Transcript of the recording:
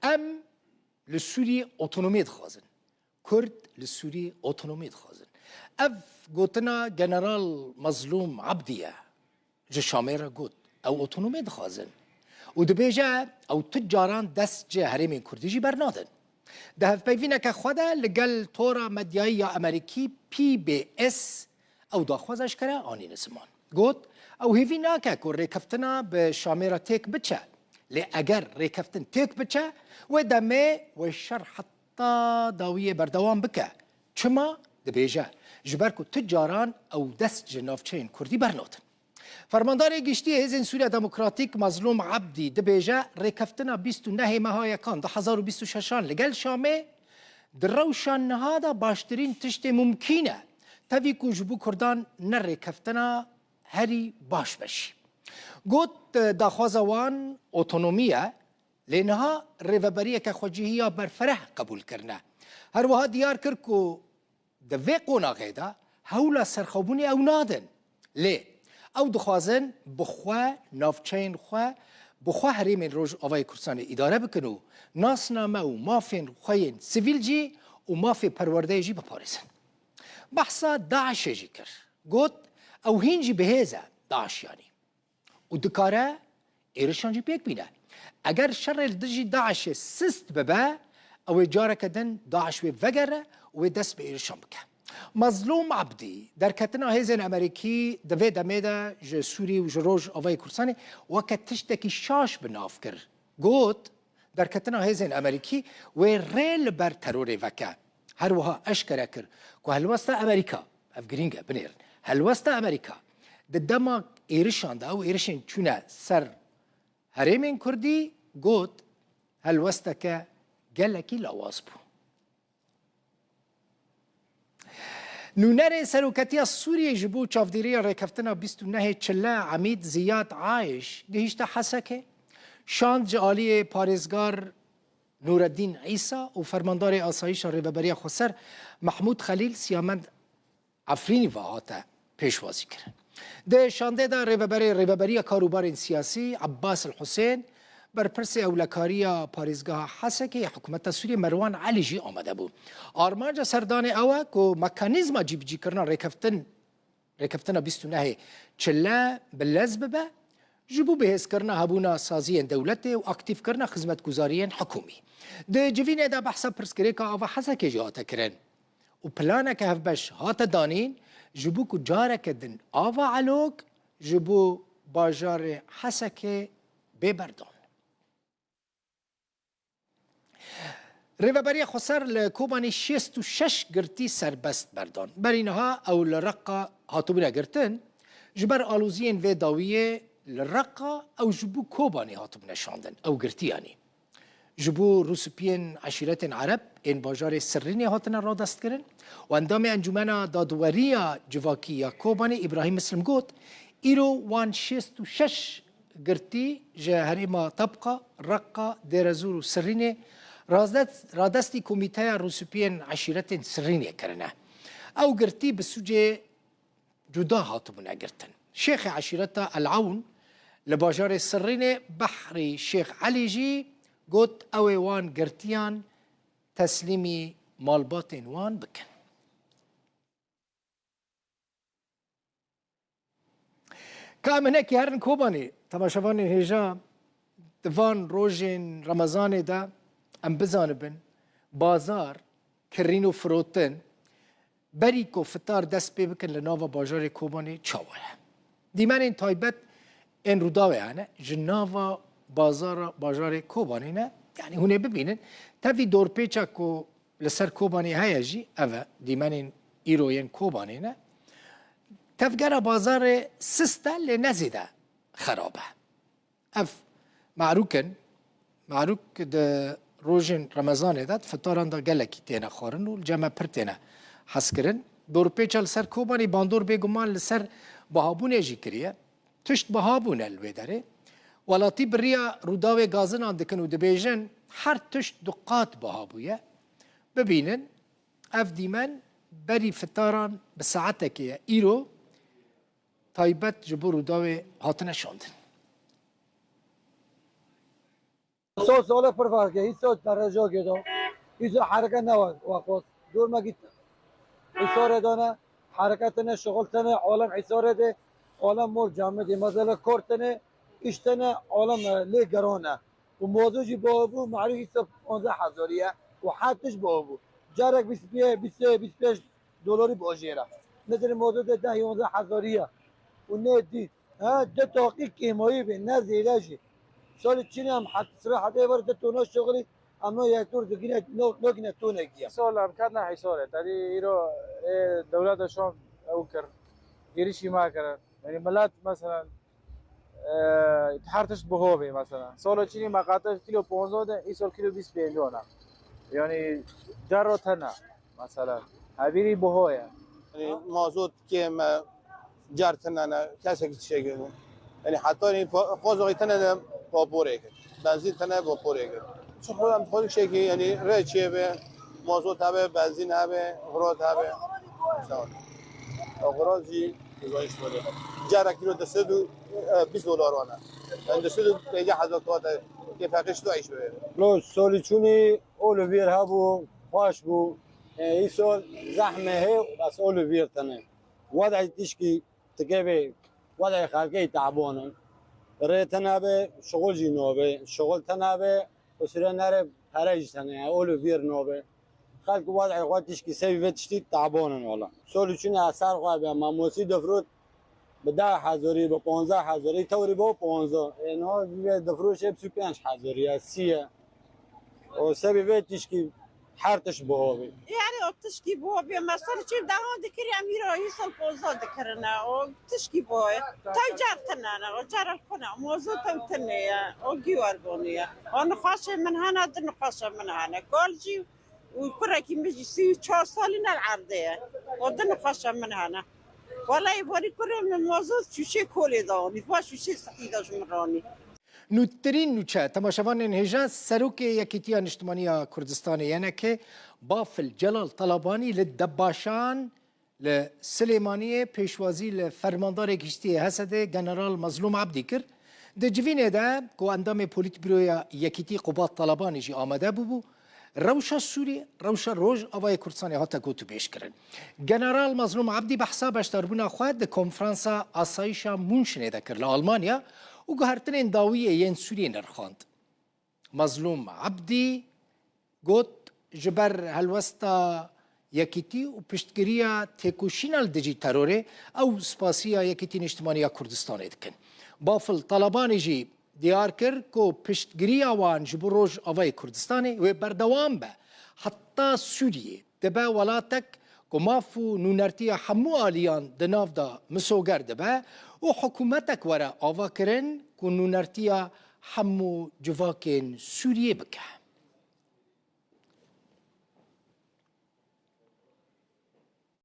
ام لسوری اتونومی دخوازن کرد لسوری اتونومی دخوازن اف گوتنا جنرال مظلوم عبدیه جه شاميرا گوت او اتونومی دخوازن و دبیجه او تجاران دست جه هرمین کردی جی برنادن ده هف پیوینه که خوده لگل طورا مدیایی امریکی PBS او داخوازش کرده آنی نسمان گوت او هیوی ناکه که ریکفتنا به شاميرا تیک بچه لی اگر ریکفتن تیک بچه و دمه و شر حتی داویه بردوام بکه چما دبیجه جبر که تجاران او دست جنافچین کردی برنادن فرماندار گشتی حزب سوریه دموکراتیک مظلوم عبدی دبیجه ریکفتنا 29 ماه کان 2026 لگل شامه در روشان نهادا باشترین تشت ممکنه تاوی که جبو کردان نه ریکفتنا هری باش بشی گوت داخوازوان اتونومیه لینها ریوبریه که خوجیهی برفره قبول کرنه هر وها دیار کرد که دوی قوناغه دا هولا سرخوبونی او نادن لی او دخوازن بخوا نافچین خوا بخوا هریمین روش آوای کردستان اداره بکنو ناسنامه و مافین خوین سیویل جی و مافی پرورده جی بپارزن بحثا داعش جی کر گوت او هینجی بهیزه داعش یعنی و دکاره ایرشان جی پیک بینه اگر شر الدجی داعش سست ببه او جاره کدن داعش وگره و دست به ایرشان بکه مظلوم عبدی در کتنا هیزن امریکی دوی دمیده جه سوری و جه روش آوای کردستانی وکت تشتکی شاش بناف کر گوت در کتنا هیزن امریکی و ریل بر ترور وکه هر وها اشکره کر که هلوستا امریکا افگرینگه بنیرن هلوستا امریکا ده دماغ ایرشان ده او ایرشان چونه سر هریمین کردی گوت هلوستا که گلکی لواز بو نونر سروکتی سوریه جبو چافدیری ریکفتنا 29 چله عمید زیاد عایش گهیشتا حسکه شاند جعالی پارزگار نوردین عیسا و فرماندار آسایش ریوبری خسر محمود خلیل سیامند عفرینی واهاتا پیشوازی کرد ده شانده دا ریوبری کاروبار سیاسی عباس الحسین بر پرس اولکاری پاریزگاه حسکه حکومت سوریه مروان علی جی آمده بود آرمانجا سردان اوه که مکانیزم جی کرنا ریکفتنا 29 چله بلز ببه جبو بهز کرنا هبونا سازی دولت و اکتیف کرنا خدمت گزارین حکومی ده جوینه دا بحثا پرسکری که آوه حسکه جی آتا کرن و پلانه که هف بش هاتا دانین جبو که جاره کدن آوه علوک جبو باجار حسکه ببردان ریوبری خسر لکوبانی 66 گرتی سربست بردان برینها او لرقا هاتوبنا گرتن جبر آلوزین و داویه لرقا او جبو کوبانی هاتوبنا شاندن او گرتی یعنی جبو روسپین عشیرت عرب این باجار سرینی هاتنا را دست کرن و اندام انجمن دادوریا جواکی کوبانی ابراهیم مسلم گوت ایرو وان 66 گرتی جهری ما طبقه رقا دیرزور سرینی رادستی کمیته روسپین عشیرت سرینی کرنه او گرتی بسوجه جدا هاتبونه گرتن شیخ عشیرت العون لباجار سرینی بحری شیخ علی جی گوت اوی وان گرتیان تسلیمی مالبات وان بکن کامنه که هرن کوبانی تماشاوان هجا دوان روژین رمضان دا ام بزانبن بازار کرین و فروتن بری کو فتار دست پی بکن لناوا باجار کوبانی چاوره دیمن این تایبت این روداوه هنه جناوا باجار کوبانی نه یعنی هونه ببینن تاوی دور پیچا کو لسر کوبانی هیا جی اوه دیمن این ایروین کوبانی نه تفگر بازار سسته لنزیده خرابه اف معروک ده روژن رمضان داد فتاران دا گلکی تینا خورن و جمع پر تینا حس کرن دور پیچا لسر کوبانی باندور بگمان لسر بهابونه جی کریه تشت بهابونه الوی داره ولاتی بریا روداوی گازن آندکن و دبیجن هر تشت دقات بهابویه ببینن اف دیمن بری فتاران بساعته که ایرو تایبت جبو روداوی هاتنه شاندن سال پر فرقه هیچ درجه گدا هیچ حرکت نواد وقت دور ما گیت حصار دانه حرکت نه شغل تنه عالم حصار ده عالم مور جامعه دی مثلا کورتنه اشتنه عالم لی گرانه و موضوع جی بابو معروف حساب 15000 و حتش بابو جارك 25 دلاری باجیره مثل موضوع ده 11000 و نه دید ها ده تحقیق کیمایی به نه زیرشی سال چینی هم حتی سر حتی بار ده تونه شغلی اما یک دور دگینه نگینه تونه گیا سال هم کردن حساره تری ایرو دولت شام او کرد گریشی ما کرد یعنی ملت مثلا تحرتش بهوبه مثلا سال چینی مقاطع کیلو 15 ده این سال کیلو 25 نه یعنی جرو تنه مثلا هبیری بهویه يعني مازوت كيما جارتنا انا كاسك تشيء يعني حتى قوزو تنا بابوريك بنزين تنا بابوريك شو خدام خود شيء يعني ريتشي به مازوت هبه بنزين هبه غرات هبه شلون غراضي زايش ولا جارة كيلو دسدو 20 دلار وانا يعني دسدو تيجي حزق توات كيف هكش تو عيش به لو سالی چونی اولویر ها بو خوش بو این سال زحمه هی بس اولویر تنه وضع تشکی تکبه وضع خلقی تعبانه ره تنه به شغل جی نوبه شغل تنه به بسیار نره پرج تنه اولویر نوبه خلق وضع خود تشکی سوی تشتی تعبانه والا سالی چونی اثر خواه به ماموسی دفرود به 10,000 به 15,000 توری با 15 اینا دفروش 25,000 سیه و سبب تشكي حارتش بهوبي يعني تشكي بو بمسار چی دهان دکری امیرا هیسال پوزا دکرنا و تشكي بو تاجر تنانا و جرال کنه موضوع تم تنه و گیوار گونیه و نخواشه من هنا در نخواشه من هنا گالجی و كركي مجي 4 سالين العرضية ودنا خشم من هنا والله يبغى كره من الموضوع شو شيء كولي داوني فاش شو شيء صحيح داش مراني نوترین نوچه تماشاوان هجا سروک یکیتیا نشتمانیا کردستان یعنی که بافل جلال طلبانی لدباشان لسلیمانی پیشوازی لفرماندار کشتی حسد جنرال مظلوم عبدی کرد ده جوینه ده که اندام پولیت برویا یکیتی قبات طلبانی جی آمده بو روشا سوری روشا روژ آوای کردستانی هاتا گوتو بیش کرن جنرال مظلوم عبدی بحسابش داربونا خواهد ده کنفرانسا آسایشا مونشنه ده کرد لآلمانیا و گهرتنین داویه ین سوریه نرخاند مظلوم عبدی گوت جبر هلوستا یکیتی و پشتگیریا تکوشینال دجی تروره او سپاسیا یکیتی نشتمانیا کردستان دکن بافل طلبانی جی دیار کر کو پشتگیریا وان جبر روژ آوای کردستانی و بردوام به حتی سوریه دبا ولاتک کو مافو نونرتیا حمو آلیان دناف دا مسوگر دبا و حکومتک ورا آوا کرن کو نونرتیا حمو جواکن سوریه بکه